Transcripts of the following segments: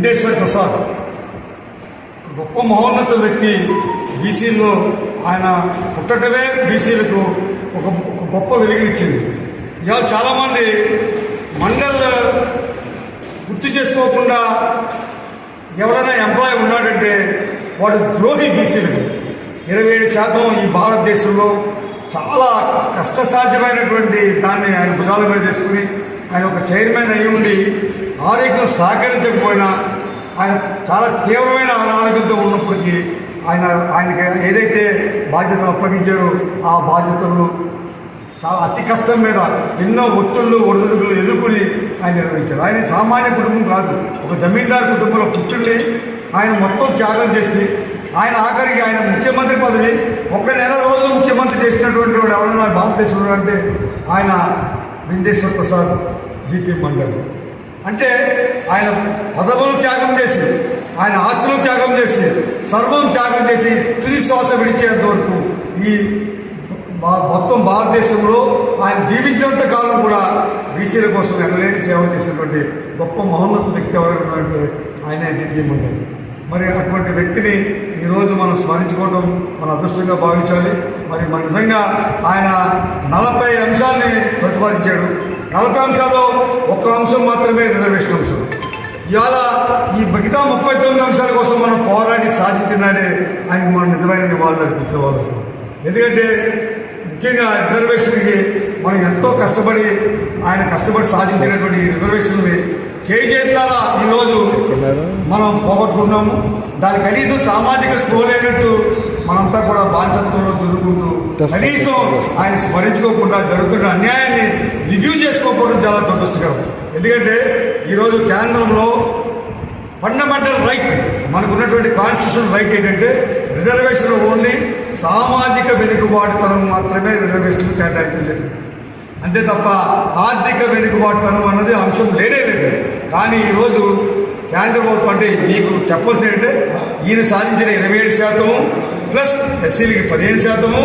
వెంకటేశ్వర ప్రసాద్ గొప్ప మహోన్నత వ్యక్తి. బీసీల్లో ఆయన పుట్టటమే బీసీలకు ఒక గొప్ప వెలుగునిచ్చింది. ఇవాళ చాలామంది మండల్ గుర్తు చేసుకోకుండా ఎవరైనా ఎంప్లాయీ ఉన్నాడంటే వాడు ద్రోహి. బీసీలకు 27% ఈ భారతదేశంలో చాలా కష్టసాధ్యమైనటువంటి దాన్ని ఆయన భుజాల మీద తీసుకుని ఆయన ఒక చైర్మన్ అయి ఉండి ఆరోగ్యం సహకరించకపోయినా ఆయన చాలా తీవ్రమైన అనారోగ్యంతో ఉన్నప్పటికీ ఆయనకి ఏదైతే బాధ్యతలు అప్పగించారో ఆ బాధ్యతలను చాలా అతి కష్టం మీద ఎన్నో ఒత్తిళ్లు ఒడిదుడుకులు ఎదుర్కొని ఆయన నిర్వహించారు. ఆయన సామాన్య కుటుంబం కాదు, ఒక జమీందారు కుటుంబంలో పుట్టిండి ఆయన మొత్తం త్యాగం చేసి ఆయన ఆఖరికి ఆయన ముఖ్యమంత్రి పదవి ఒక నెల రోజులు ముఖ్యమంత్రి చేసినటువంటి వాడు ఎవరైనా భారతదేశంలో అంటే ఆయన వెంకటేశ్వర ప్రసాద్ బీపీ మండల్. అంటే ఆయన పదవులు త్యాగం చేసి ఆయన ఆస్తులు త్యాగం చేసి సర్వం త్యాగం చేసి తుది శ్వాస విడిచేంత వరకు ఈ మొత్తం భారతదేశంలో ఆయన జీవించినంత కాలం కూడా బీసీల కోసం ఎనలేని సేవ చేసినటువంటి గొప్ప మహోన్నత వ్యక్తి ఎవరంటే ఆయన బీపీ మండల్. మరి అటువంటి వ్యక్తిని ఈరోజు మనం స్మరించుకోవడం మన అదృష్టంగా భావించాలి. మరి మన నిజంగా ఆయన 40 అంశాలని ప్రతిపాదించాడు. 40 అంశాల్లో ఒక అంశం మాత్రమే రిజర్వేషన్ అంశం. ఇవాళ ఈ మిగతా 39 అంశాల కోసం మనం పోరాడి సాధించినాడే ఆయనకు మనం నిజమైన నివాళులు అర్పించేవాళ్ళు. ఎందుకంటే ముఖ్యంగా రిజర్వేషన్కి మనం ఎంతో కష్టపడి ఆయన సాధించినటువంటి రిజర్వేషన్ని చేతులారా ఈరోజు మనం పోగొట్టుకున్నాము. దాని కనీసం సామాజిక స్పృహ లేనట్టు మనంతా కూడా బానిసత్వంలో దొరుకుంటూ కనీసం ఆయన స్మరించుకోకుండా జరుగుతున్న అన్యాయాన్ని రివ్యూ చేసుకోకపోవడం చాలా దురదృష్టకరం. ఎందుకంటే ఈరోజు కేంద్రంలో ఫండమెంటల్ రైట్ మనకున్నటువంటి కాన్స్టిట్యూషన్ రైట్ ఏంటంటే రిజర్వేషన్ ఓన్లీ సామాజిక వెనుకబాటుతనం మాత్రమే రిజర్వేషన్ కేటాయించడం జరిగింది. అంతే తప్ప ఆర్థిక వెనుకబాటుతనం అన్నది అంశం లేనే లేదు. కానీ ఈరోజు కేంద్ర ప్రభుత్వం అంటే మీకు చెప్పాల్సింది ఏంటంటే ఈయన సాధించిన 27% ప్లస్ ఎస్సీలకి 15%,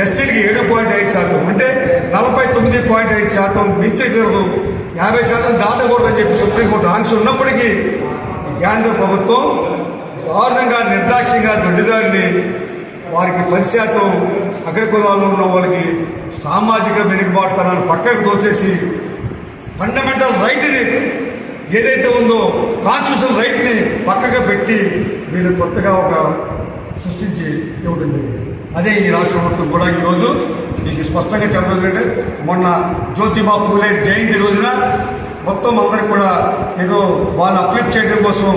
ఎస్టీలకి 7.5%, అంటే 49.5% మించకూడదు, 50% దాటకూడదని చెప్పి సుప్రీంకోర్టు ఆంక్ష ఉన్నప్పటికీ కేంద్ర ప్రభుత్వం దారుణంగా నిర్దాక్ష్యంగా దొడ్డిదారిని వారికి 10% అగ్రకులాల్లో ఉన్న వాళ్ళకి సామాజిక వెనుకబాటుతనాన్ని పక్కకు తోసేసి ఫండమెంటల్ రైట్ని ఏదైతే ఉందో కాన్స్టిట్యూషన్ రైట్ని పక్కగా పెట్టి వీళ్ళు కొత్తగా ఒక సృష్టించి ఇవ్వడం జరిగింది. అదే ఈ రాష్ట్ర ప్రభుత్వం కూడా ఈరోజు మీకు స్పష్టంగా చెప్పడం ఏంటంటే మొన్న జ్యోతిబా పూలే జయంతి రోజున మొత్తం అందరికి కూడా ఏదో వాళ్ళు అప్లిఫ్ట్ చేయడం కోసం